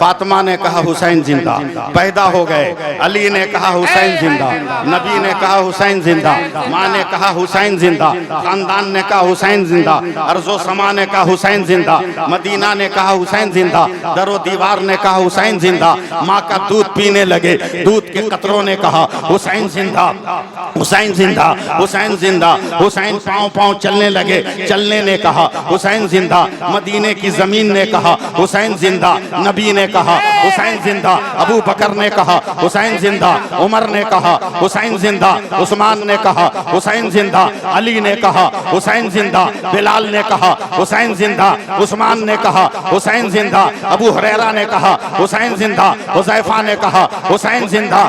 फातिमा ने कहा हुसैन जिंदा। पैदा हो गए, अली ने कहा हुसैन जिंदा, नबी ने कहा हुसैन जिंदा, माँ ने कहा हुसैन जिंदा, खानदान ने कहा हुसैन जिंदा, अर्जो समा ने कहा हुसैन जिंदा, मदीना ने कहा हुसैन जिंदा, दरो दीवार ने कहा हुसैन जिंदा। माँ का दूध पीने लगे, दूध के कतरों ने कहा हुसैन जिंदा, हुसैन जिंदा, हुसैन जिंदा। हुसैन पाँव पाँव चलने लगे, चलने ने कहा हुसैन जिंदा। मदीने की जमीन ने कहा हुसैन जिंदा, नबी ने कहा हुसैन जिंदा, अबू बकर ने कहा हुसैन जिंदा, उमर ने कहा हुसैन जिंदा, उस्मान ने कहा हुसैन जिंदा, अली ने कहा हुसैन जिंदा, बिलाल ने कहा हुसैन जिंदा, उस्मान ने कहा हुसैन जिंदा, अबू हुरैरा ने कहा हुसैन जिंदा, हुज़ैफा ने कहा हुसैन जिंदा,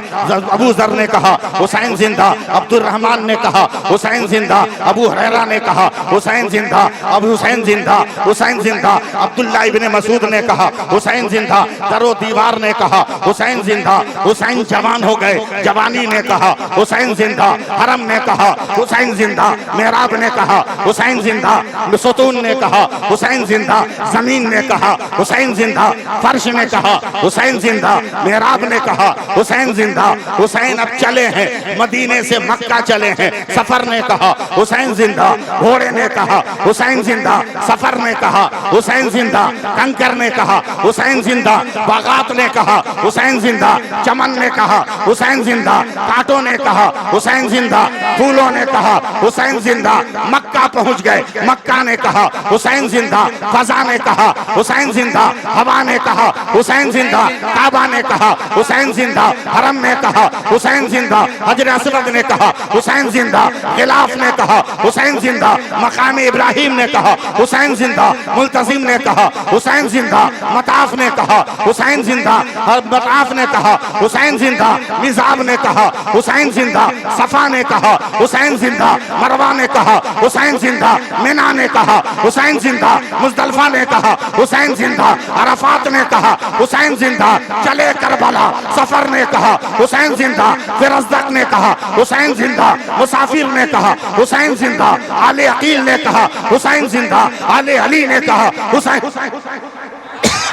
अबू जर ने कहा हुसैन जिंदा, अब्दुल रहमान ने कहा हुसैन जिंदा, अबू हुरैरा ने कहा हुसैन जिंदा, अबू हुसैन जिंदा, हुसैन जिंदा। अब्दुल्ला इब्ने मसूद ने कहा हुसैन जिंदा, दरो दीवार ने कहा हुसैन जिंदा। हुसैन जवान हो गए, जवानी ने कहा हुसैन जिंदा, हरम ने कहा हुसैन जिंदा, मेहराब ने कहा हुसैन जिंदा, सुतून ने कहा हुसैन जिंदा, जमीन ने कहा हुसैन जिंदा, फर्श ने कहा हुसैन जिंदा, मेहराब ने कहा हुसैन जिंदा। हुसैन अब चले हैं, मदीने से मक्का चले हैं, सफर ने कहा हुसैन जिंदा, घोड़े ने कहा हुसैन जिंदा, सफर ने कहा हुसैन जिंदा, कंकर ने कहा हुसैन जिंदा, बागात ने कहा हुसैन जिंदा, चमन ने कहा हुसैन जिंदा, कांटों ने कहा हुसैन जिंदा, फूलों ने कहा हुसैन जिंदा। मक्का पहुंच गए, मक्का ने कहा हुसैन जिंदा, फजा ने कहा हुसैन जिंदा, हवा ने कहा हुसैन जिंदा, काबा ने कहा हुसैन जिंदा, हरम ने कहा हुसैन जिंदा, हजर असवद ने कहा हुसैन जिंदा, गिलाफ ने कहा हुसैन जिंदा, मकाम इब्राहिम ने कहा हुसैन जिंदा, मुल्तजिम ने कहा हुसैन जिंदा, मताफ ने कहा हुसैन जिंदा, मताफ ने कहा हुसैन जिंदा, मिजाब ने कहा हुसैन जिंदा, सफा ने कहा हुसैन जिंदा, मरवा ने कहा हुसैन जिंदा, मिना ने कहा हुसैन जिंदा, मुजदलफा ने कहा हुसैन जिंदा, अरफात ने कहा हुसैन जिंदा, चले करबला सफर ने कहा हुसैन जिंदा, फिरज़दक ने कहा हुसैन जिंदा, मुसाफिर ने कहा हुसैन जिंदा, आले अकील ने कहा हुसैन जिंदा, आले अली ने कहा हुसैन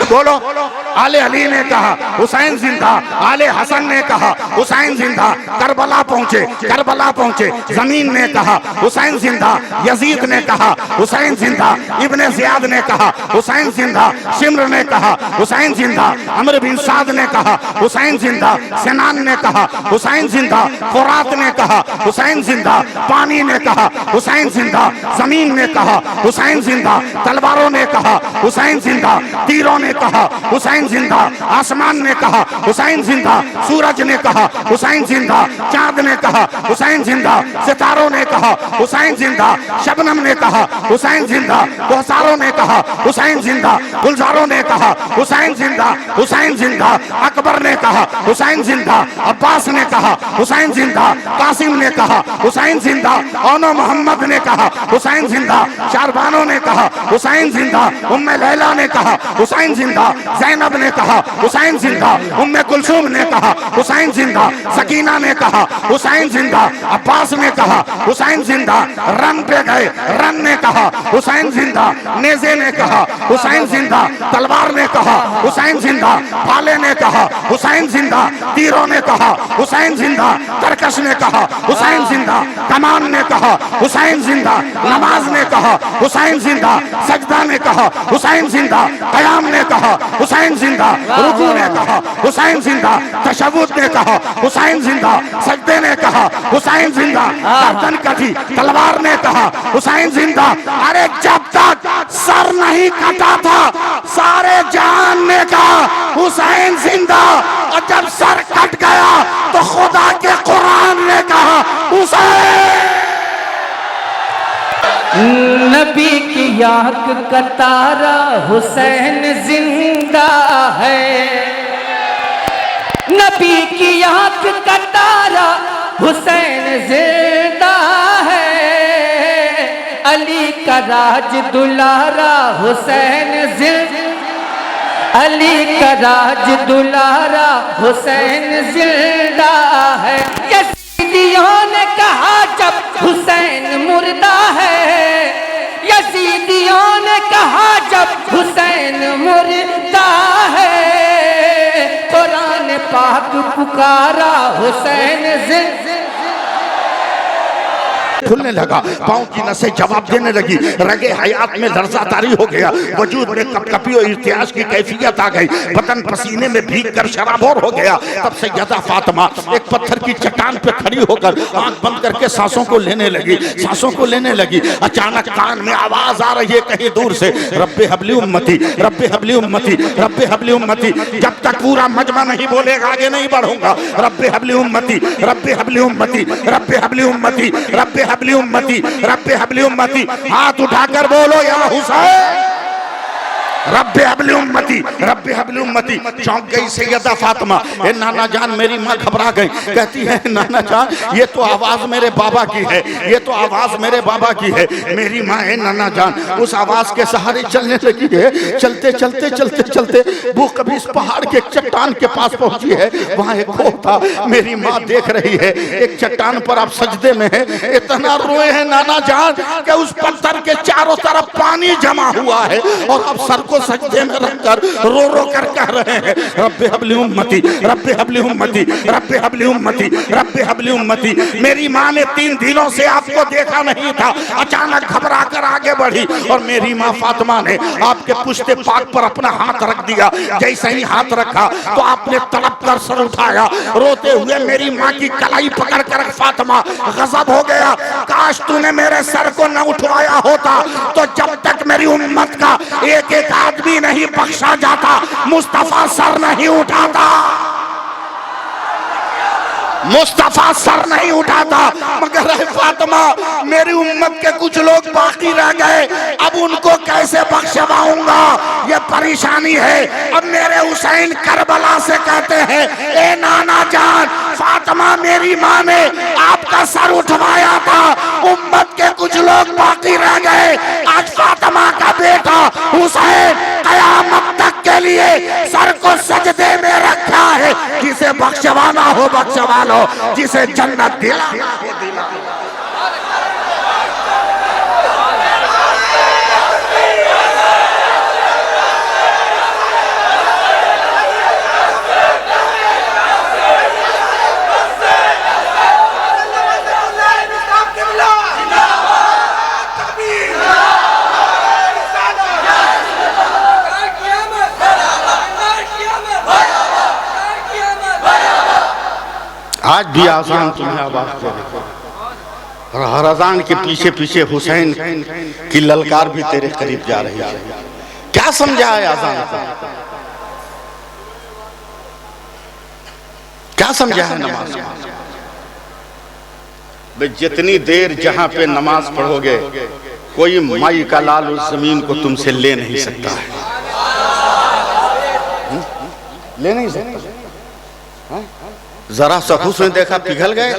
बोलो, आले अली ने कहा हुसैन जिंदा, आले हसन ने कहा हुसैन जिंदा, करबला पहुंचे, करबला पहुंचे, जमीन ने कहा हुसैन जिंदा, यजीद ने कहा हुसैन जिंदा, इब्ने ज़ियाद ने कहा हुसैन जिंदा, शिम्र ने कहा हुसैन जिंदा, अमर बिन साद ने कहा हुसैन जिंदा, सिनान ने कहा हुसैन जिंदा, फुरात ने कहा हुसैन जिंदा, पानी ने कहा हुसैन जिंदा, जमीन ने कहा हुसैन जिंदा, तलवारों ने कहा हुसैन जिंदा, तीरों ने कहा हुसैन जिंदा, आसमान ने कहा हुसैन जिंदा, सूरज ने कहा हुसैन जिंदा, चांद ने कहा हुसैन जिंदा, सितारों ने कहा हुसैन जिंदा, शबनम ने कहा हुसैन जिंदा, कोहसारों ने कहा हुसैन जिंदा, गुलजारों ने कहा हुसैन जिंदा, हुसैन जिंदा, अकबर ने कहा हुसैन जिंदा, अब्बास ने कहा हुसैन जिंदा, कासिम ने कहा हुसैन जिंदा, ओनो मोहम्मद ने कहा हुसैन जिंदा, शारबानो ने कहा हुसैन जिंदा, उम्मे लैला ने कहा हुसैन जिंदा, ज़ैनब ने कहा हुसैन जिंदा, उम्मे कुलसूम ने कहा हुसैन जिंदा, सकीना ने कहा हुसैन जिंदा, अब्बास ने कहा हुसैन जिंदा, रन पे गए, रन ने कहा हुसैन जिंदा, नेज़े ने कहा हुसैन जिंदा, तलवार ने कहा हुसैन जिंदा, भाले ने कहा हुसैन जिंदा, तीरों ने कहा हुसैन जिंदा, तरकश ने कहा हुसैन जिंदा, कमान ने कहा हुसैन जिंदा, नमाज ने कहा हुसैन जिंदा, सजदा ने कहा हुसैन जिंदा, कयाम ने कहा हुसैन जिंदा, रुकू ने कहा हुसैन जिंदा, तशव्वुद ने कहा हुसैन जिंदा, सजदे ने कहा हुसैन जिंदा, गर्दन कटी, तलवार ने कहा हुसैन जिंदा। अरे जब तक सर नहीं कटा था सारे जहान ने कहा हुसैन जिंदा, और जब सर कट गया तो खुदा के कुरान ने कहा हुसैन। नबी की आंख का तारा हुसैन जिंदा है, नबी की आंख का तारा हुसैन जिंदा है, अली का राज दुलारा हुसैन जिंदा, अली का राज दुलारा हुसैन जिंदा है। यजीदियों ने कहा जब हुसैन मुर्दा है, यजीदियों ने कहा जब हुसैन मुर्दा है, आग पुकारा हुसैन जिंदा खुलने लगा, पाँव की नसें जवाब देने लगी, रगे हयात में लर्जादारी हो गया, वजूद में कपकपी और इर्तियाज की कैफियत आ गई, बदन पसीने में भीग कर शराबोर हो गया। तब सैयदा फातिमा एक पत्थर की चट्टान पे खड़ी होकर आंख बंद करके सांसों को लेने लगी, सांसों को लेने लगी। अचानक कान में आवाज आ रही है कहीं दूर से, रब्बे हबली उम्मती, रब्बे हबली उम्मती, रब्बे हबली उम्मती। जब तक पूरा मजमा नहीं बोलेगा आगे नहीं बढ़ूंगा। रब्बे हबली उम्मती, रब्बे हबली उम्मती, रब्बे हबली उम्मती, रब्बे हबली उम्मती, रब्बे हबली उम्मती। हाथ उठाकर बोलो या हुसैन, रब्बे हबली उम्मती, रब्बे हबली उम्मती। चौंक गई सैयदा फातिमा, ए नाना जान, मेरी माँ घबरा गई, कहती है नाना जान ये तो आवाज मेरे बाबा की है, ये तो आवाज मेरे बाबा की है। मेरी माँ है नाना जान उस आवाज के सहारे चलने लगी है। चलते चलते चलते चलते वो कभी इस पहाड़ के एक चट्टान के पास पहुंची है, वहां एक खो था। मेरी माँ देख रही है एक चट्टान पर आप सजदे में है, इतना रोए हैं नाना जान कि उस पत्थर के चारों तरफ पानी जमा हुआ है और अब सर को सजदे में रखकर रो रो कर कह रहे हैं रब्बे हबली उम्मती, रब्बे हबली उम्मती, रब्बे हबली उम्मती, रब्बे हबली उम्मती। मेरी माँ ने 3 दिनों से आपको देखा नहीं था, अचानक घबरा कर आगे बढ़ी और मेरी माँ फातिमा ने आपके पुश्ते पाक पर अपना हाथ रख दिया। जैसे ही हाथ रखा तो आपने तड़प कर सर उठाया, रोते हुए मेरी माँ की कलाई पकड़ कर फातिमा गजब हो गया, काश तूने मेरे सर को न उठवाया होता तो जब तक मेरी उम्मत का एक एक आदमी नहीं बख्शा जाता, मुस्तफा सर नहीं उठाता, मुस्तफा सर नहीं उठाता। मगर फातिमा मेरी उम्मत के कुछ लोग बाकी रह गए, अब उनको कैसे बख्शवाऊंगा ये परेशानी है। अब मेरे हुसैन करबला से कहते हैं ए नाना जान, फातिमा मेरी माँ ने आपका सर उठवाया था, उम्मत के कुछ लोग बाकी रह गए, आज फातिमा का बेटा हुसैन कयामत तक के लिए सर को सजदे में रखा है। जिसे बख्शवाना हो बख्शवा लो, जिसे जन्नत दिलाना हो दिला। आज भी आजान तुम्हें आवाज दे रही और हर अजान के पीछे पीछे हुसैन की ललकार भी तेरे करीब जा रही है। क्या समझा है आजान का, क्या समझा है नमाज का? जितनी देर जहां पे नमाज पढ़ोगे कोई माई का लाल उस जमीन को तुमसे ले नहीं सकता है, ले नहीं सकता। जरा सा हुस्न देखा पिघल गए,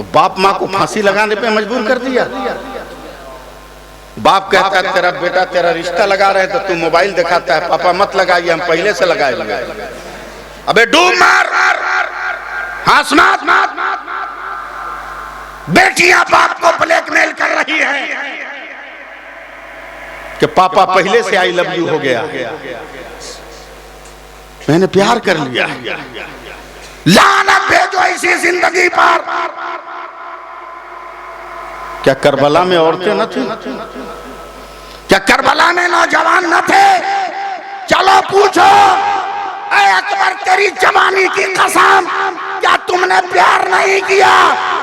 बाप माँ को फांसी लगाने पे मजबूर कर दिया। बाप कहता है तेरा बेटा तेरा रिश्ता लगा रहे तो तू मोबाइल दिखाता है, पापा मत लगाइए हम पहले से लगाए हुए। अबे डूब मार, हंस मत, बेटियां बाप को ब्लैकमेल कर रही है कि पापा पहले से आई लव यू हो गया, मैंने प्यार कर लिया। लानत भेजो ऐसी जिंदगी पर। क्या करबला में औरतें न थी? क्या करबला में नौजवान न थे? चलो पूछो, ऐ अकबर तेरी जवानी की कसम, क्या तुमने प्यार नहीं किया?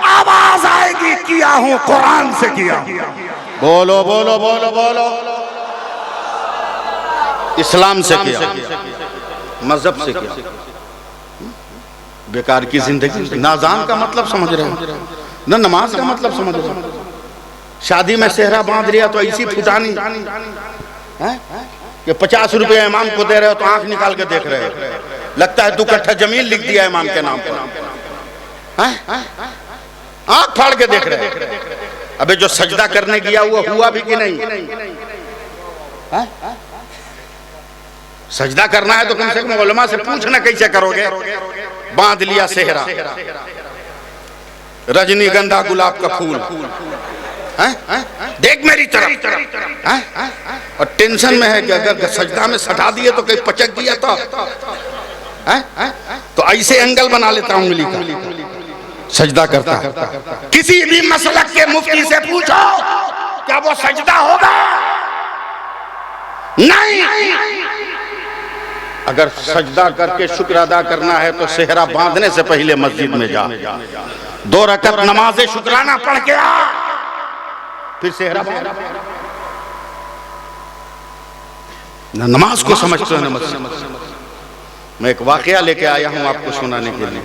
आवाज आएगी किया हूं, कुरान से किया। बोलो बोलो बोलो बोलो, इस्लाम से किया, मजहब से किया। बेकार की जिंदगी। नाजान का मतलब समझ रहे हो न नमाज का मतलब समझ रहे हो? शादी में सेहरा बांध लिया तो ऐसी फुटानी है कि 50 रुपए इमाम को दे रहे हो तो आंख निकाल के देख रहे हो, लगता है 2 कट्ठा जमीन लिख दिया इमाम के नाम पर, आंख फाड़ के देख रहे हो। अबे जो सजदा करने गया वो हुआ भी कि नहीं? सजदा करना है तो कम से कम उलमा से पूछना कैसे करोगे। बांध लिया सेहरा, रजनीगंधा गुलाब का फूल, देख मेरी तरफ, और टेंशन में है कि अगर सजदा में सटा दिए तो कहीं पचक दिया तो तो ऐसे एंगल बना लेता हूं उंगली का, सजदा करता है। किसी भी मसलक के मुफ्ती से पूछो क्या वो सजदा होगा? नहीं। अगर सजदा करके शुक्र अदा करना है तो सेहरा बांधने से पहले मस्जिद में जा, 2 रकअत नमाज शुक्राना पढ़ के आ, फिर सेहरा बांध। नमाज को समझते हो नमाज। मैं एक वाकया लेके आया हूं आपको सुनाने के लिए,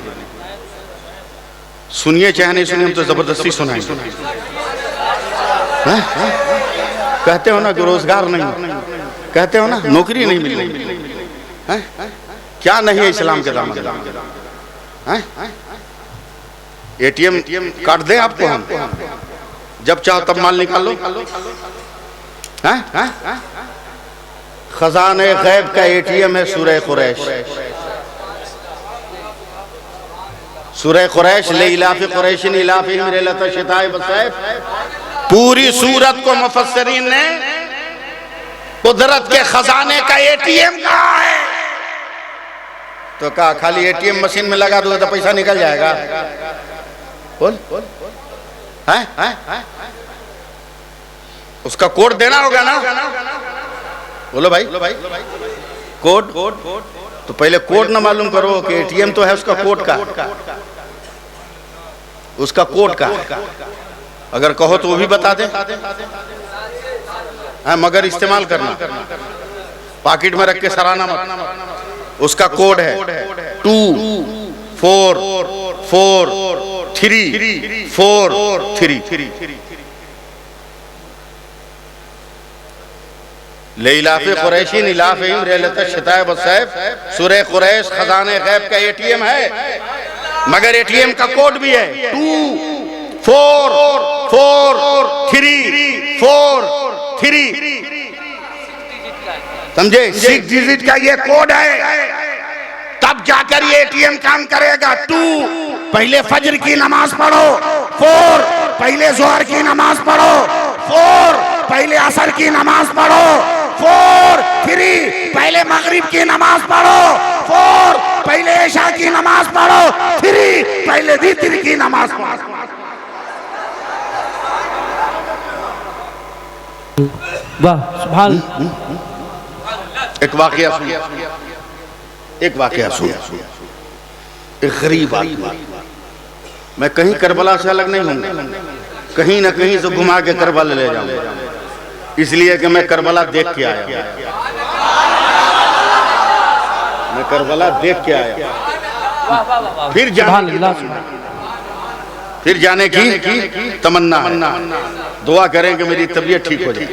सुनिए चाहे नहीं सुनिए, हम तो जबरदस्ती सुनाएंगे। कहते हो ना कि रोजगार नहीं, कहते हो ना नौकरी नहीं मिल रही, क्या नहीं है इस्लाम के दामन? एटीएम कार्ड दें आपको हम, जब चाहो तब माल निकाल लो। खजाने गैब का एटीएम है सूरह कुरैश। सूरह कुरैश ले इलाफी कुरैशिन इलाफिहिम रिहलत शिताए वसैफ, पूरी सूरत को मुफस्सिरीन ने कुदरत के खजाने का एटीएम कहा है। तो कहा खाली एटीएम मशीन में लगा दो तो पैसा निकल जाएगा? बोल है? उसका कोड देना होगा ना? बोलो भाई कोड। तो पहले कोड ना मालूम करो कि एटीएम तो है उसका कोड का, उसका कोड का। अगर कहो तो वो भी बता दे, मगर इस्तेमाल करना, पॉकेट में रख के सराहना मत। उसका कोड है 244343। लेइलाफे कुरैशिन इलाफिहिम रिहलत शिताए वसैफ, सूरह कुरैश खजाने गैब का एटीएम है, मगर एटीएम का कोड भी है 244343। समझे? 6 डिजिट का ये कोड है, तब जाकर ये एटीएम काम करेगा। 2 पहले फजर की नमाज पढ़ो, 4 पहले जोहर की नमाज पढ़ो, 4 पहले असर की नमाज पढ़ो, 3 पहले मगरिब की नमाज पढ़ो, 4 पहले इशा की नमाज पढ़ो, 3 पहले वितर की नमाज पढ़ो। वाह सुभान। एक वाकया सुनिए, एक वाकया सुनिए। एक गरीब आदमी, मैं कहीं करबला से अलग नहीं हूं, कहीं ना कहीं से घुमा के करबला ले जाऊंगा, इसलिए कि मैं करबला देख के आया। मैं करबला देख के आया, फिर जाने की तमन्ना है। दुआ करें कि मेरी तबीयत ठीक हो जाए।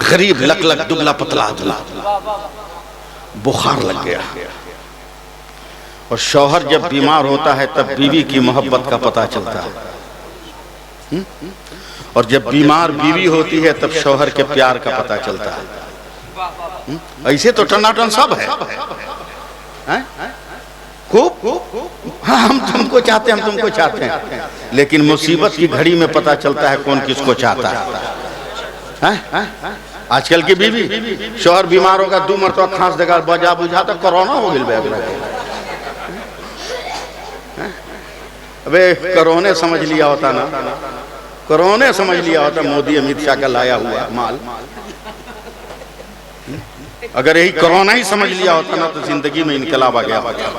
गरीब लक दुबला पतला बुखार लग गया, और शौहर जब बीमार होता है तब बीवी की मोहब्बत का पता चलता है, और जब बीमार बीवी होती है तब शौहर के प्यार का पता चलता है। ऐसे तो टनाटन सब है, खूब। हाँ, हम तुमको चाहते हैं, हम तुमको चाहते हैं, लेकिन मुसीबत की घड़ी में पता चलता है कौन किसको चाहता है। आजकल की बीवी, शौहर बीमार होगा 2 मरतबा खांस देगा, बजा बुझा तो कोरोना हो गया। अबे कोरोने समझ लिया होता ना, कोरोने समझ लिया होता मोदी अमित शाह का लाया हुआ माल। अगर यही कोरोना ही समझ लिया होता ना तो जिंदगी में इनकलाब आ गया होता।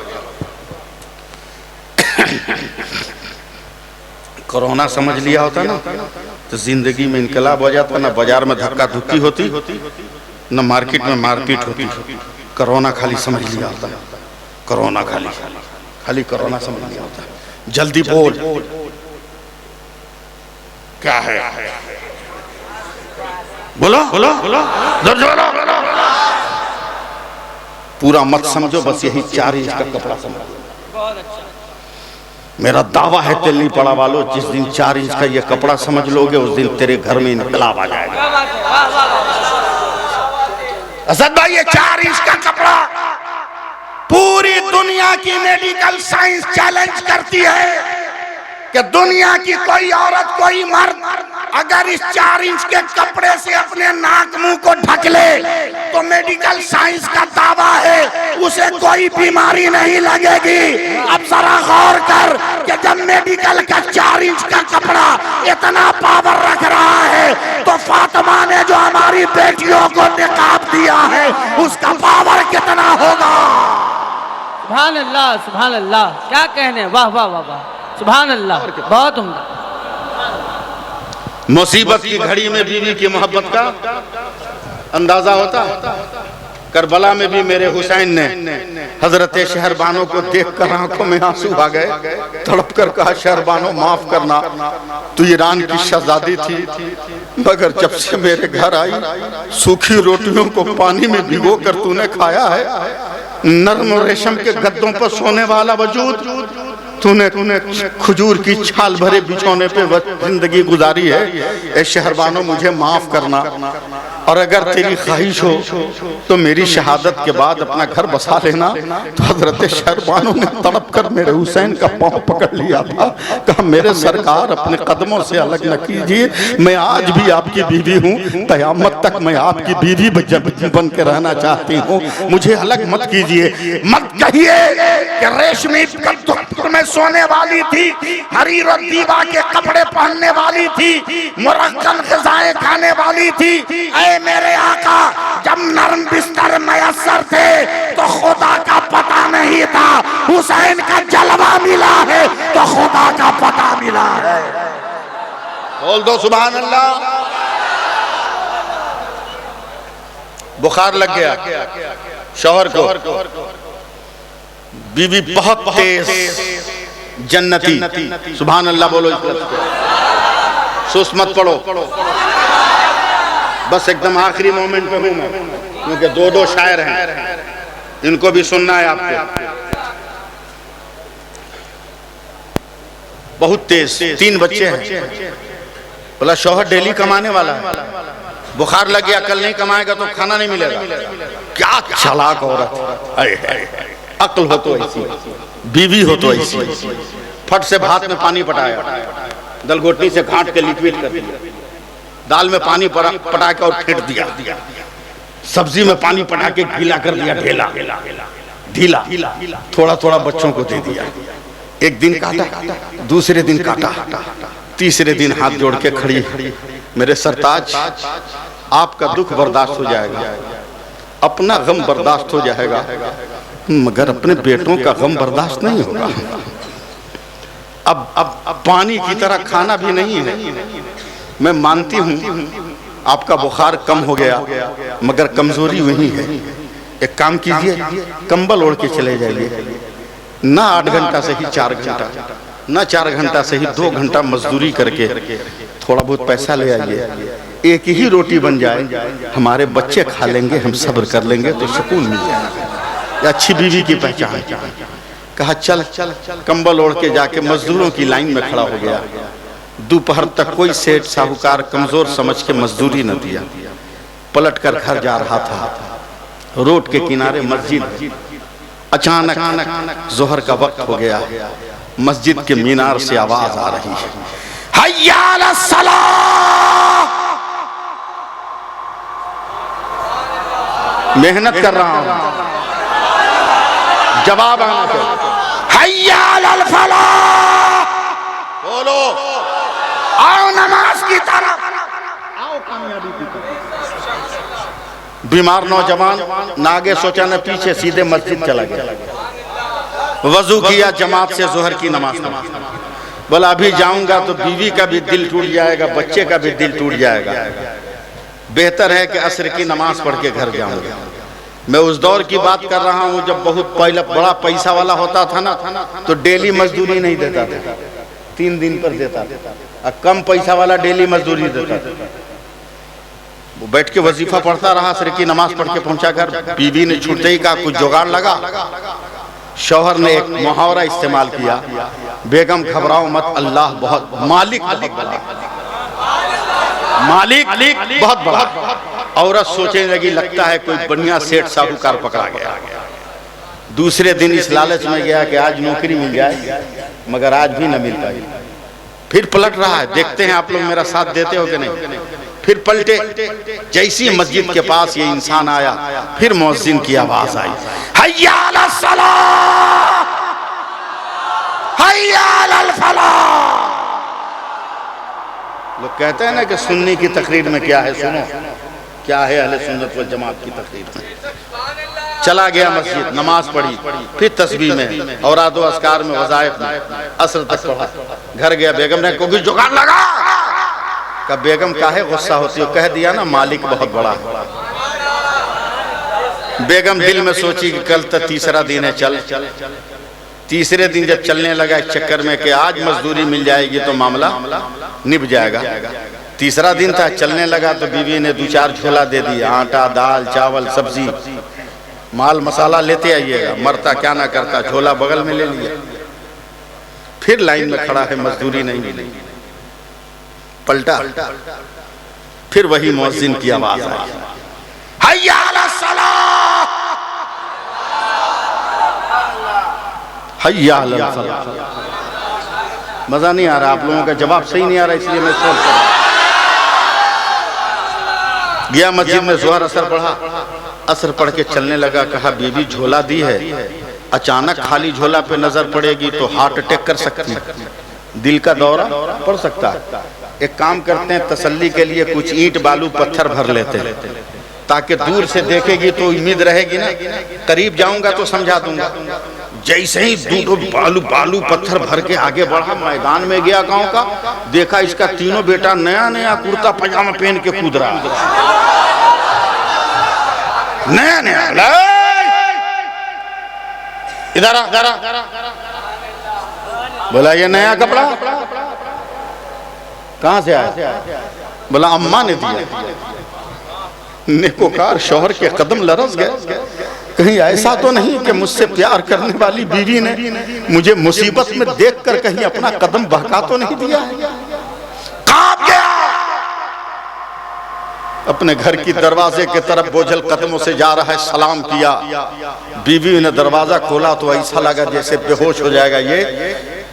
कोरोना समझ लिया होता ना तो जिंदगी में इनकलाब हो जाता, ना बाजार में धक्का धुक्की होती, ना मार्केट में मारपीट होती। कोरोना खाली समझ लिया होता, कोरोना खाली कोरोना समझ लिया होता। जल्दी बोल क्या है? बोलो बोलो बोलो, पूरा मत समझो, बस यही 4 इंच का कपड़ा समझो। मेरा दावा है तेली पड़ा वालों, जिस दिन 4 इंच का ये कपड़ा समझ लोगे उस दिन तेरे घर में इनकलाब आ जाएगा। असद भाई, ये 4 इंच का कपड़ा पूरी दुनिया की मेडिकल साइंस चैलेंज करती है कि दुनिया की कोई औरत कोई मर्द अगर इस 4 इंच के कपड़े से अपने नाक मुंह को ढक ले तो मेडिकल साइंस का दावा है उसे कोई बीमारी नहीं लगेगी। अब जरा गौर कर कि जब मेडिकल का 4 इंच का कपड़ा इतना पावर रख रहा है तो फातिमा ने जो हमारी बेटियों को निकाब दिया है उसका पावर कितना होगा। सुभान अल्लाह, सुभान अल्लाह, क्या कहने, वाह वाह वाह वाह, सुभान अल्लाह, बहुत उम्दा। मुसीबत की घड़ी में बीवी की मोहब्बत का अंदाजा होता। करबला में भी मेरे हुसैन ने हजरत शहरबानो को देखकर आंखों में आंसू आ गए, तड़प कर कहा शहरबानो माफ करना, तू ईरान की शहजादी थी मगर जब से मेरे घर आई सूखी रोटियों को पानी में भिगो कर तूने खाया है, नर्म रेशम के गद्दों पर सोने वाला वजूद तूने खजूर की छाल भरे बिछौने पे जिंदगी गुजारी है। ए शहरबानो मुझे माफ करना और अगर तेरी ख्वाहिश हो तो मेरी शहादत के बाद अपना घर बसा लेना। तो हजरत शहरबानो ने तड़प कर मेरे हुसैन का पांव पकड़ लिया था, कहा मेरे सरकार अपने कदमों से अलग न कीजिए, मैं आज भी आपकी बीवी हूँ, कयामत तक मैं आपकी बीवी बन के रहना चाहती हूँ, मुझे अलग मत कीजिए। मत कहिए कि रेशमी कद्दू में सोने वाली थी, हरीर और दीवा के कपड़े पहनने वाली थी, मुरक्कन ग़िज़ाएं खाने वाली थी। ऐ मेरे आका, जब नरम बिस्तर मयस्सर थे तो खुदा का पता नहीं था, हुसैन का जलवा मिला है तो खुदा का पता मिला है। बोल दो सुभान अल्लाह। बुखार लग गया शौहर को, बीवी बहुत तेज जन्नती, सुभान अल्लाह बोलो, सुस्त मत पड़ो, बस एकदम आखिरी मोमेंट पे हूं मैं, क्योंकि 2 शायर हैं, इनको भी सुनना है आपको। बहुत तेज, 3 बच्चे हैं, बोला शौहर डेली कमाने वाला है, बुखार लग गया, कल नहीं कमाएगा तो खाना नहीं मिलेगा। क्या चालाक औरत, अक्ल हो तो ऐसी, बीवी हो तो ऐसी। फट से भात में पानी पटाया, दलगोटनी से घाट के लिक्विड कर दिया, दाल में पानी पटा के और फेंट दिया, सब्जी में पानी पटा के गीला कर दिया, ढीला, थोड़ा थोड़ा बच्चों को दे दिया। एक दिन काटा, दूसरे दिन काटा, तीसरे दिन हाथ जोड़ के खड़ी, मेरे सरताज आपका दुख बर्दाश्त हो जाएगा, अपना गम बर्दाश्त हो जाएगा, मगर अपने बेटों का गम बर्दाश्त नहीं होगा। अब पानी की तरह खाना भी नहीं है। मैं मानती हूँ आपका बुखार कम हो गया, मगर कमजोरी वही है। एक काम कीजिए, कंबल ओढ़ के चले जाइए, ना 8 घंटा से ही 4 घंटा, ना 4 घंटा से ही 2 घंटा मजदूरी करके थोड़ा बहुत पैसा ले आइए, एक ही रोटी बन जाए, हमारे बच्चे खा लेंगे, हम सब्र कर लेंगे तो सुकून मिल जाएगा। अच्छी बीवी की पहचान। कहा चल, कंबल ओढ़ के जाके मजदूरों की लाइन में खड़ा हो गया। दोपहर तक कोई सेठ साहूकार कमजोर समझ के मजदूरी न दिया। पलट कर घर जा रहा था, रोड के किनारे मस्जिद, अचानक जोहर का वक्त हो गया, मस्जिद के मीनार से आवाज आ रही है, हय्या अलस सलाह। मेहनत कर रहा हूं, जवाब आना चाहिए, हय्या अलल फलाह। बोलो, आओ नमाज की तरफ, आओ कामयाबी की तरफ। बीमार नौजवान ना आगे सोचा न पीछे, सीधे मस्जिद चला गया, वजू किया, जमात से जोहर की नमाज पढ़ी। बोला अभी जाऊंगा तो बीवी का भी दिल टूट जाएगा, बच्चे का भी दिल टूट जाएगा, बेहतर है कि असर की नमाज पढ़ के घर जाऊंगा। मैं उस दौर की बात कर रहा हूं जब बहुत पहले बड़ा पैसा वाला होता था ना, तो डेली मजदूरी नहीं देता था, 3 दिन पर देता था। कम पैसा वाला डेली मजदूरी देता था। वो बैठ के वजीफा पढ़ता रहा, असर की नमाज पढ़ के पहुंचा घर। बीवी ने छूटते ही कहा कुछ जुगाड़ लगा। शौहर ने एक मुहावरा इस्तेमाल किया, बेगम घबराओ मत, अल्लाह बहुत मालिक बहुत बड़ा। औरत सोचने लगी लगता है कोई बढ़िया सेठ साहूकार पकड़ा गया। दूसरे दिन इस लालच में गया कि आज नौकरी मिल जाए, मगर आज भी न मिल पाई। फिर पलट रहा है, देखते हैं आप लोग मेरा साथ देते हो कि नहीं। फिर पलटे, जैसी मस्जिद के पास ये इंसान आया, फिर मुअज्जिन की आवाज आई, हय्या अला सलाह, हय्या अल फलाह। लोग कहते हैं ना कि सुन्नी की तकरीर में क्या है, सुनो क्या है अहले सुन्नत वल जमात की तकरीर में। चला गया मस्जिद, नमाज पढ़ी, फिर तस्बीह में, औरादो अस्कार में, वज़ाइफ में, असर तक पढ़ा। घर गया, बेगम ने कोई जुगाड़ लगा। का बेगम काहे गुस्सा होती हो, कह दिया ना मालिक बहुत बड़ा है। बेगम दिल में सोची कि कल तक तीसरा दिन है, चल। तीसरे दिन जब चलने लगा इस चक्कर में कि आज मजदूरी मिल जाएगी तो मामला निभ जाएगा। तीसरा दिन था, चलने लगा तो बीवी ने 2-4 झोला दे दिया, आटा, दाल, चावल, सब्जी, माल मसाला लेते आइएगा। मरता क्या ना करता, झोला बगल में ले लिया। फिर लाइन में खड़ा है, मजदूरी नहीं मिली। पलटा, फिर वही मुअज्जिन की आवाज आई, हय्या अला सलाह, हय्या अला सलाह। मजा नहीं आ रहा, आप लोगों का जवाब सही नहीं आ रहा, इसलिए मैं सोच रहा हूं। गया मस्जिद में, ज़ोहर असर पढ़ा, असर पढ़ के चलने लगा। कहा बीवी झोला दी है, अचानक खाली झोला पे नजर पड़ेगी तो हार्ट अटैक कर सकती है, दिल का दौरा पड़ सकता है। एक काम करते हैं, तसल्ली के लिए कुछ ईंट बालू पत्थर भर लेते हैं, ताकि दूर से देखेगी तो उम्मीद रहेगी ना, करीब जाऊंगा तो समझा दूंगा। जैसे ही बालू पत्थर भर के आगे बढ़ा, मैदान में गया गांव का, देखा इसका तीनों बेटा नया नया कुर्ता पजामा पहन के कूद रहा है, नया नया। इधर आ, बोला ये नया कपड़ा कहां से आया? बोला अम्मा ने दिया। नेकोकार शौहर के कदम लरस गए, कहीं ऐसा तो नहीं कि मुझसे प्यार करने वाली बीवी ने मुझे मुसीबत में देखकर कहीं अपना कदम बहका तो नहीं दिया। कांप गया, अपने घर की दरवाजे की तरफ बोझल कदमों से जा रहा है, सलाम किया। बीवी ने दरवाजा खोला तो ऐसा लगा जैसे बेहोश हो जाएगा। ये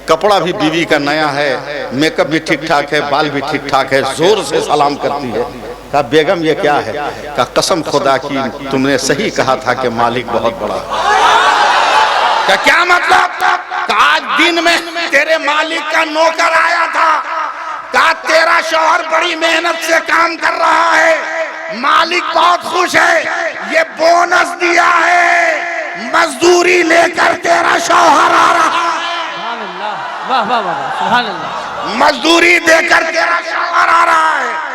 कपड़ा भी बीवी का नया है, मेकअप भी ठीक ठाक है, बाल भी ठीक ठाक है, जोर से सलाम करती है। कहा बेगम ये क्या है? कहा कसम खुदा की तुमने सही कहा था कि मालिक बहुत बड़ा। क्या मतलब? आज दिन में तेरे मालिक का नौकर आया था, कहा तेरा शौहर बड़ी मेहनत से काम कर रहा है, मालिक बहुत खुश है, ये बोनस दिया है, मजदूरी लेकर तेरा शौहर आ रहा है। वाह वाह वाह, सुभान अल्लाह। मजदूरी देकर तेरा शौहर आ रहा है।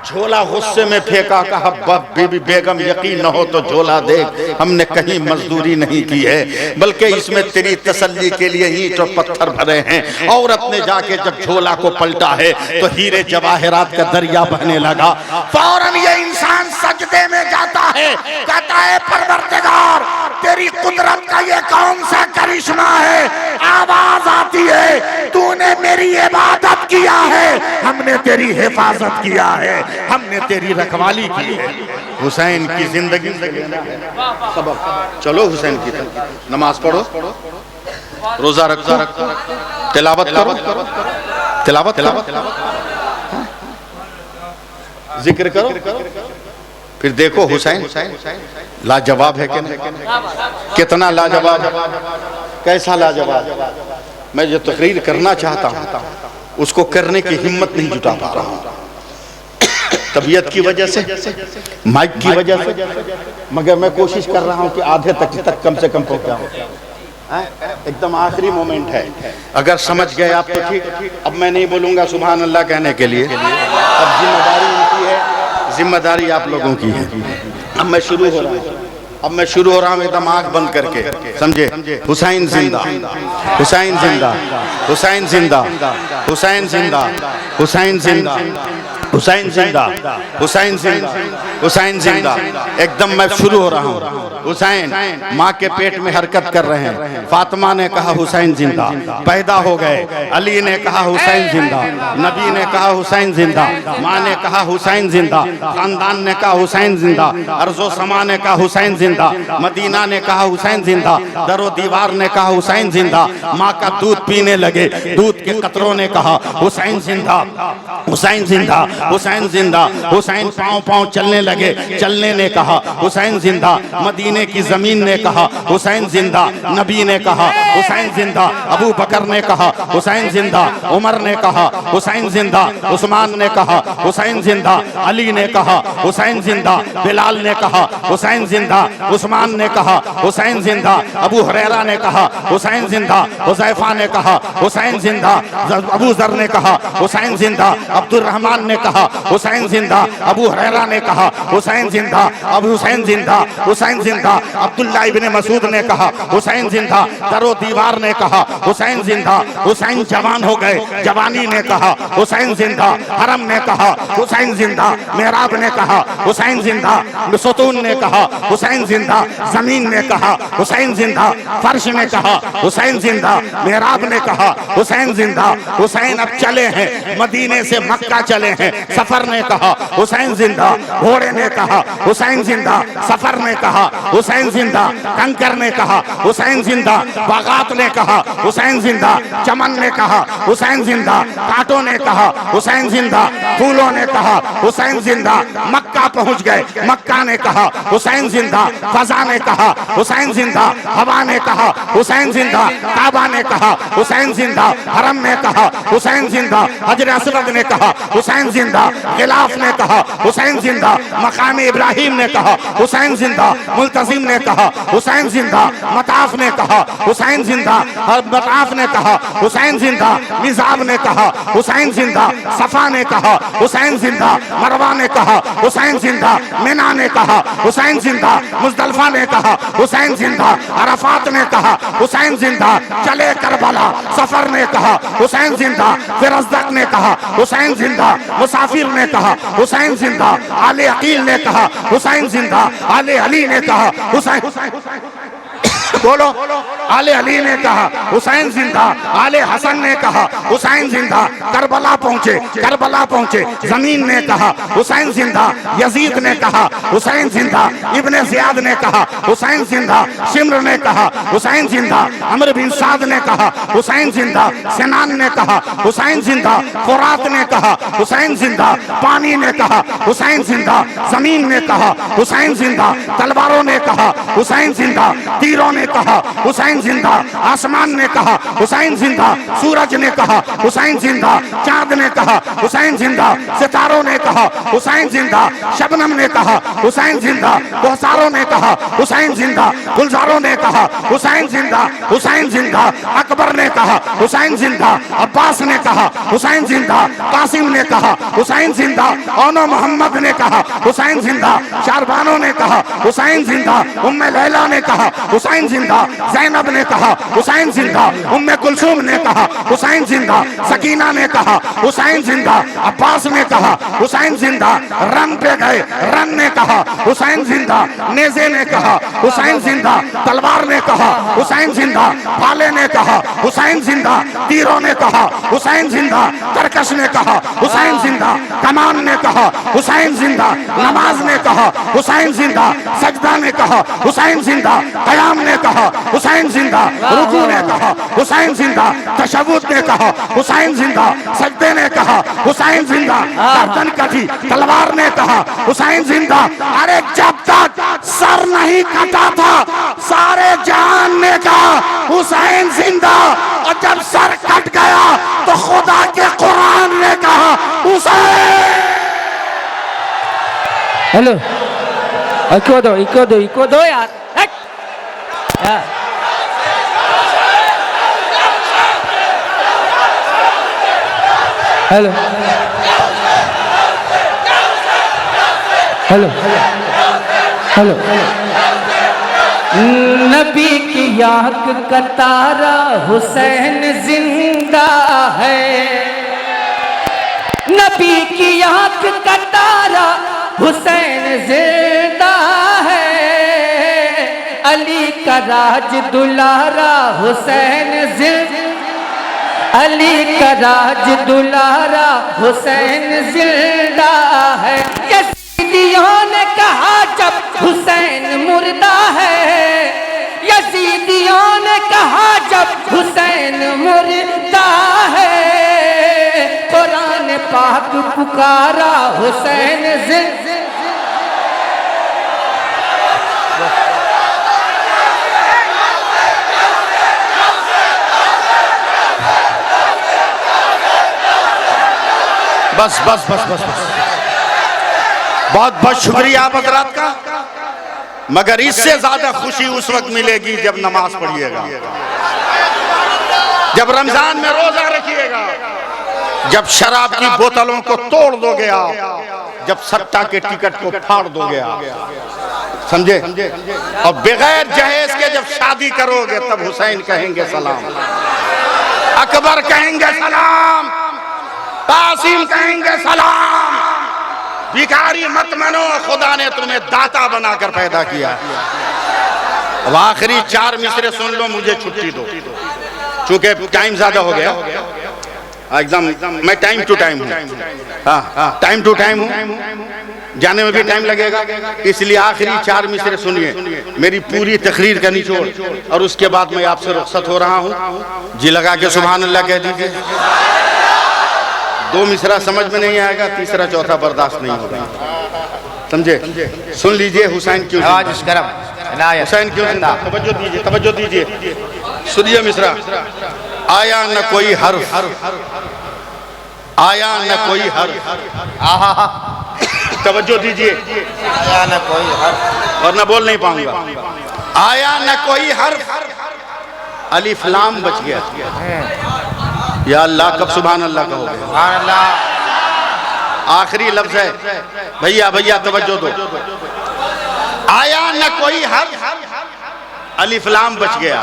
झोला गुस्से में फेंका। कहा बीबी बेगम यकीन न हो तो झोला देख, हमने कहीं मजदूरी नहीं की है, बल्कि इसमें तेरी तसल्ली के लिए ईंट और पत्थर भरे हैं। औरत ने जाके जब झोला को पलटा है तो हीरे जवाहरात का दरिया बहने लगा। फौरन ये इंसान सजदे में जाता है, कहता है परवरदिगार तेरी कुदरत का ये कौन सा करिश्मा है? आवाज आती है तूने मेरी इबादत किया है, हमने तेरी हिफाजत किया है, हमने तेरी रखवाली की है। हुसैन की जिंदगी सबक। चलो हुसैन की तरफ नमाज पढ़ो, रोजा रखो, तिलावत करो, तिलावत जिक्र करो। फिर देखो हुसैन लाजवाब है कि नहीं? कितना लाजवाब, कैसा लाजवाब। मैं जो तकरीर करना चाहता हूँ उसको करने की हिम्मत नहीं जुटा पा रहा हूँ, तबीयत की वजह से, माइक की वजह से, मगर मैं कोशिश कर रहा हूँ कि आधे तक कम से कम पहुँचाऊँ। एकदम आखिरी मोमेंट है, अगर समझ गए आप तो ठीक। अब मैं नहीं बोलूँगा सुभान अल्लाह कहने के लिए, अब जिम्मेदारी उनकी है, जिम्मेदारी आप लोगों की है। अब मैं शुरू हो रहा हूँ, एकदम आंख बंद करके, समझे? हुसैन जिंदा, हुसैन जिंदा, हुसैन जिंदा, हुसैन जिंदा, हुसैन जिंदा। हुसैन जिंदा, हुसैन जिंदा, हुसैन जिंदा। एकदम मैं शुरू हो रहा हूँ। हुसैन माँ के पेट में हरकत कर रहे हैं। फातिमा ने कहा हुसैन जिंदा, पैदा हो गए। अली ने कहा हुसैन जिंदा, नबी ने कहा हुसैन जिंदा, माँ ने कहा हुसैन जिंदा, खानदान ने कहा हुसैन जिंदा, अर्जो समा ने कहा हुसैन जिंदा, मदीना ने कहा हुसैन जिंदा, दरो दीवार ने कहा हुसैन जिंदा। माँ का दूध पीने लगे, दूध के कतरों ने कहा हुसैन जिंदा, हुसैन जिंदा, हुसैन जिंदा। हुसैन पांव पांव चलने लगे, चलने ने कहा हुसैन जिंदा। मदीने की जमीन ने कहा हुसैन जिंदा, नबी ने कहा हुसैन जिंदा, अबू बकर ने कहा हुसैन जिंदा, उमर ने कहा हुसैन जिंदा, उस्मान ने कहा हुसैन जिंदा, अली ने कहा हुसैन जिंदा, बिलाल ने कहा हुसैन जिंदा, उस्मान ने कहा हुसैन जिंदा, अबू हुरैरा ने कहा हुसैन जिंदा, हुज़ैफा ने कहा हुसैन जिंदा, अबू जर ने कहा हुसैन जिंदा, अब्दुल रहमान ने कहा हुसैन जिंदा, अबू हुरैरा ने कहा हुसैन जिंदा, अबू हुसैन जिंदा, हुसैन जिंदा। अब्दुल्ला इब्ने मसूद ने कहा हुसैन जिंदा, दरो दीवार ने कहा हुसैन जिंदा। हुसैन जवान हो गए, जवानी ने कहा हुसैन जिंदा, हरम ने कहा हुसैन जिंदा, मेहराब ने कहा हुसैन जिंदा, सुतून ने कहा हुसैन जिंदा, जमीन ने कहा हुसैन जिंदा, फर्श ने कहा हुसैन जिंदा, मेहराब ने कहा हुसैन जिंदा। हुसैन अब चले हैं, मदीने से मक्का चले हैं, सफर ने कहा हुसैन जिंदा, घोड़े ने कहा हुसैन जिंदा, सफर ने कहा हुसैन जिंदा, कंकर ने कहा हुसैन जिंदा, बागात ने कहा हुसैन जिंदा, चमन ने कहा हुसैन जिंदा, कांटों ने कहा हुसैन जिंदा, फूलों ने कहा हुसैन जिंदा। मक्का पहुंच गए, मक्का ने कहा हुसैन जिंदा, फजा ने कहा हुसैन जिंदा, हवा ने कहा हुसैन जिंदा, काबा ने कहा हुसैन जिंदा, हरम ने कहा हुसैन जिंदा, हजर असवद ने कहा हुसैन जिंदा, गिलाफ ने कहा हुसैन जिंदा, मकाम इब्राहिम ने कहा हुसैन जिंदा, मुल्तजिम ने कहा हुसैन जिंदा, मताफ ने कहा हुसैन जिंदा, मताफ ने कहा हुसैन जिंदा, मिजाब ने कहा हुसैन जिंदा, सफा ने कहा हुसैन जिंदा, मरवा ने कहा हुसैन जिंदा, मिना ने कहा हुसैन जिंदा, मुजदलफा ने कहा हुसैन जिंदा, अरफात ने कहा हुसैन जिंदा, चले करबला सफर ने कहा हुसैन जिंदा, फिर अज़दक ने कहा हुसैन जिंदा, मुसाफिर ने कहा हुसैन जिंदा, आले अकील ने कहा हुसैन जिंदा, आले अली ने कहा हुसैन बोलो, आले अली ने कहा हुसैन जिंदा, आले हसन ने कहा हुसैन जिंदा, करबला पहुंचे, करबला पहुंचे, जमीन ने कहा हुसैन जिंदा, यजीद ने कहा हुसैन जिंदा, इब्ने ज़ियाद ने कहा हुसैन जिंदा, शिम्र ने कहा हुसैन जिंदा, अमर बिन साद ने कहा हुसैन जिंदा, सिनान ने कहा हुसैन जिंदा, फुरात ने कहा हुसैन जिंदा, पानी ने कहा हुसैन जिंदा, जमीन ने कहा हुसैन जिंदा, तलवारों ने कहा हुसैन जिंदा, तीरों ने कहा हुसैन जिंदा, आसमान ने कहा हुसैन जिंदा, सूरज ने कहा हुसैन जिंदा, चांद ने कहा हुसैन जिंदा, सितारों ने कहा हुसैन जिंदा, शबनम ने कहा हुसैन जिंदा, कोसारों ने कहा हुसैन जिंदा, गुलजारों ने कहा हुसैन जिंदा, हुसैन जिंदा, अकबर ने कहा हुसैन जिंदा, अब्बास ने कहा हुसैन जिंदा, कासिम ने कहा हुसैन जिंदा, ओनो मोहम्मद ने कहा हुसैन जिंदा, शारबानो ने कहा हुसैन जिंदा, उम्मे लैला ने कहा हुसैन जिंदा, ज़ैनब ने कहा हुसैन जिंदा, उम्मे कुलसूम ने कहा हुसैन जिंदा, सकीना ने कहा हुसैन जिंदा, अब्बास ने कहा हुसैन जिंदा, रन पे गए, रन ने कहा हुसैन जिंदा, नेज़े ने कहा हुसैन जिंदा, तलवार ने कहा हुसैन जिंदा, भाले ने कहा हुसैन जिंदा, तीरों ने कहा हुसैन जिंदा, तरकश ने कहा हुसैन जिंदा, कमान ने कहा हुसैन जिंदा, नमाज ने कहा हुसैन जिंदा, सजदा ने कहा हुसैन जिंदा, कयाम ने कहा हुसैन जिंदा, रुकू ने कहा हुसैन जिंदा, तशव्वुद ने कहा हुसैन जिंदा, सजदे ने कहा हुसैन जिंदा, गर्दन कटी, तलवार ने कहा हुसैन जिंदा। अरे जब तक सर नहीं कटा था सारे जहान ने कहा हुसैन जिंदा, और जब सर कट गया तो खुदा के कुरान ने कहा हुसैन। हेलो, इको दो यार। हेलो हेलो हेलो, नबी की आँख का तारा हुसैन जिंदा है, नबी की आंख का तारा हुसैन जिंदा है, अली का राज दुलारा हुसैन जिंदा, अली का राज दुलारा हुसैन जिंदा है। यजीदियों ने कहा जब हुसैन मुर्दा है, यजीदियों ने कहा जब हुसैन मुर्दा है, कुरान पाक पुकारा हुसैन जिंदा। बस बस बस बस बस, बहुत बहुत शुक्रिया आप हजरात का, मगर इससे ज्यादा खुशी उस वक्त मिलेगी जब नमाज पढ़िएगा, जब रमजान में रोजा रखिएगा, जब शराब की बोतलों को तोड़ दोगे आप, जब सट्टा के टिकट को फाड़ दोगे आप, समझे? और बगैर जहेज के जब शादी करोगे तब हुसैन कहेंगे सलाम, अकबर कहेंगे सलाम, कासिम कहेंगे सलाम। भिखारी मत मानो, खुदा ने तुम्हें दाता बनाकर पैदा किया। अब आखिरी 4 मिसरे सुन लो, मुझे छुट्टी दो, चूंकि टाइम ज्यादा हो गया एकदम। मैं टाइम टू टाइम हूँ, हाँ टाइम टू टाइम हूँ, जाने में भी टाइम लगेगा, इसलिए आखिरी 4 मिसरे सुनिए, मेरी पूरी तकरीर का निचोड़, और उसके बाद मैं आपसे रुखसत हो रहा हूँ। जी लगा के सुभान अल्लाह कह दीजिए। 2 मिसरा समझ में नहीं आएगा, तीसरा चौथा बर्दाश्त नहीं होगा, समझे? सुन लीजिए हुसैन क्यों, हुसैन क्यों जिंदा, तवज्जो दीजिए, तवज्जो दीजिए, सुनिए मिसरा। आया न कोई हर्फ, आया न कोई हर्फ, तवज्जो दीजिए, आया न कोई हर्फ, वरना बोल नहीं पाऊंगा। आया न कोई हर्फ, अलिफ लाम बच गया। या अल्लाह, कब सुभान अल्लाह कहोगे? सुभान अल्लाह। आखिरी लफ्ज है, भैया भैया तवज्जो दो। आया न कोई हर्फ, अलिफ लाम बच गया,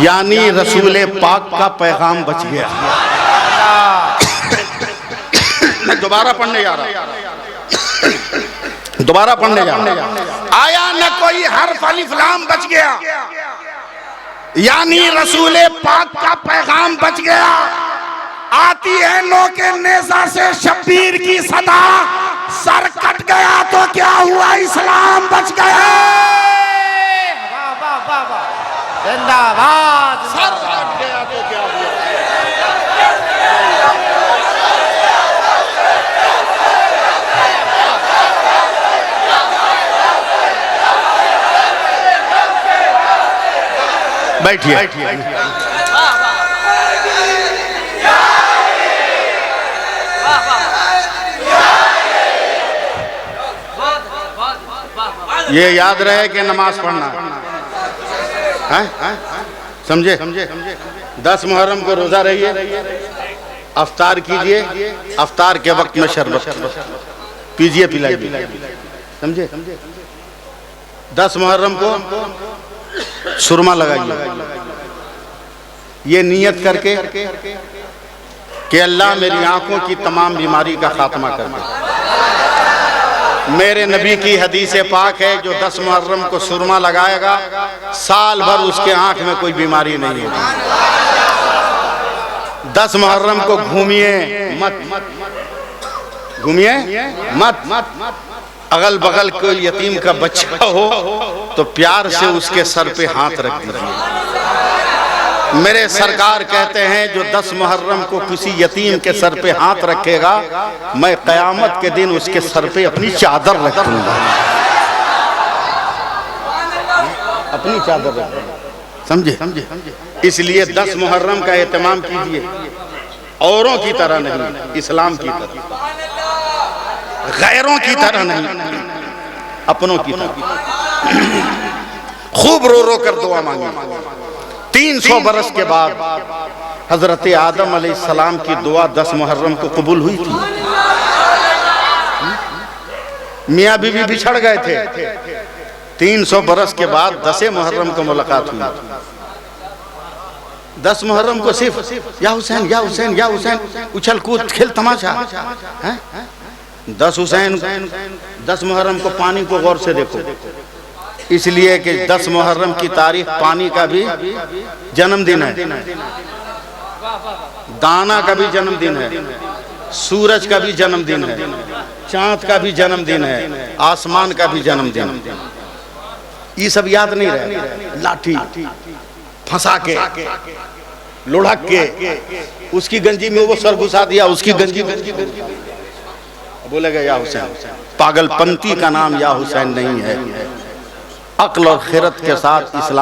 यानी रसूले पाक का पैगाम बच गया। मैं दोबारा पढ़ने जा रहा हूं, दोबारा पढ़ने जा रहा हूं। आया न कोई हर्फ, अलिफ लाम बच गया, यानी रसूले पाक का पैगाम बच गया। आती है नो के नेज़ा से शब्बीर की सदा, सर कट गया तो क्या हुआ, इस्लाम बच गया। वाह वाह वाह वाह, जिंदाबाद। सर कट गया तो क्या हुआ। बैठिए, ये याद रहे कि नमाज पढ़ना है, समझे? 10 मुहर्रम को रोजा रहिए, अफ्तार कीजिए, अफ्तार के वक्त में शरबत पीजिए, पिलाइए, समझे? 10 मुहर्रम को सुरमा लगाइए, ये नियत करके कि अल्लाह मेरी आंखों की तमाम बीमारी का खात्मा कर दे। मेरे नबी की हदीस पाक है, जो 10 मुहर्रम को सुरमा लगाएगा साल भर उसके आंख में कोई बीमारी नहीं होगी। 10 मुहर्रम को घूमिए मत, घूमिए मत, अगल बगल कोई यतीम का बच्चा हो तो प्यार से उसके सर पे हाथ रख दीजिए। मेरे सरकार कहते हैं जो 10 मुहर्रम को किसी यतीम के सर पे हाथ रखेगा, मैं क़यामत के दिन उसके सर पे अपनी चादर रख दूंगा, अपनी चादर रख दूंगा, समझे? इसलिए 10 मुहर्रम का एहतमाम कीजिए, औरों की तरह नहीं, इस्लाम की तरह, गैरों की तरह नहीं, अपनों की तरह। खूब रो रो कर दुआ मांगी। 300 बरस के बाद हजरत आदम अलैहिस्सलाम की दुआ 10 मुहर्रम को कबूल हुई थी। मियाँ बीवी बिछड़ गए थे, 300 बरस के बाद 10 मुहर्रम को मुलाकात हुई। 10 मुहर्रम को सिर्फ या हुसैन या हुसैन या हुसैन, उछल कूद खेल तमाशा है। 10 हुसैन 10 मुहर्रम को पानी को गौर से देखो, इसलिए कि 10 मुहर्रम की तारीख पानी का भी जन्मदिन है, दाना का भी जन्मदिन है, सूरज का भी जन्मदिन है, चांद का भी जन्मदिन है, आसमान का भी जन्मदिन। ये सब याद नहीं रहे। लाठी फंसा के लुढ़क के उसकी गंजी में वो सर घुसा दिया, उसकी गंजी बोलेगा या हुसैन। पागलपंती का नाम या हुसैन नहीं है। अक्ल और खिरत के साथ इस्लाम